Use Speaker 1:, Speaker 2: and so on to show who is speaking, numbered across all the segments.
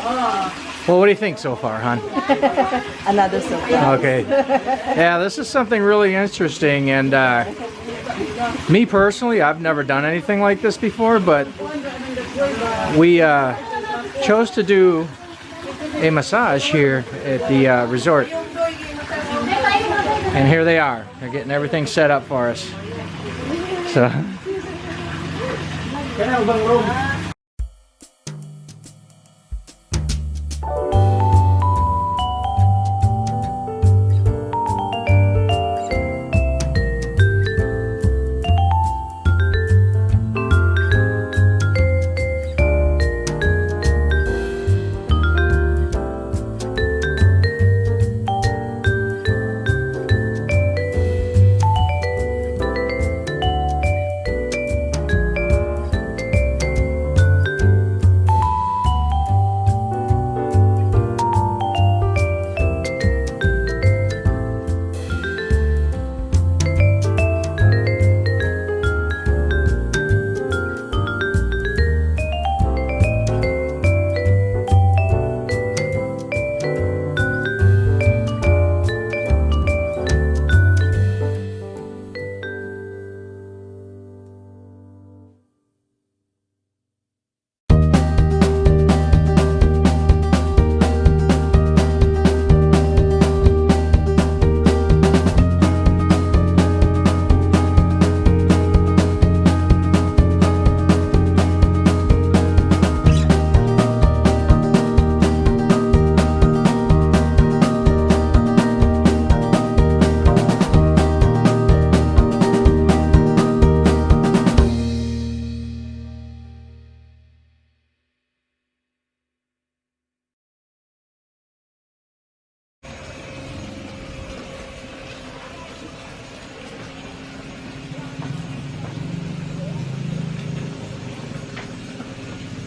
Speaker 1: Well, what do you think so far, hon?
Speaker 2: Another surprise.
Speaker 1: Okay. Yeah, this is something really interesting, and me personally, I've never done anything like this before, but we chose to do a massage here at the resort. And here they are. They're getting everything set up for us. So.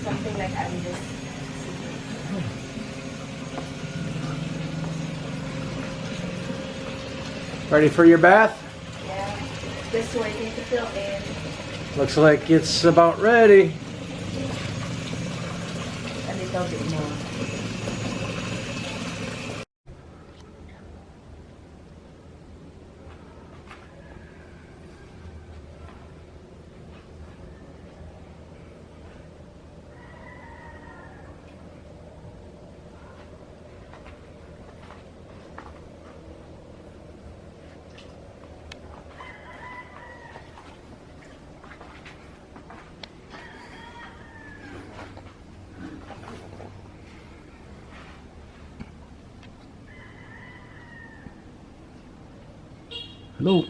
Speaker 2: Something like I'm just
Speaker 1: Ready for your bath?
Speaker 2: yeah, just waiting to fill in.
Speaker 1: Looks like it's about ready.
Speaker 2: A little bit more.
Speaker 1: Hello.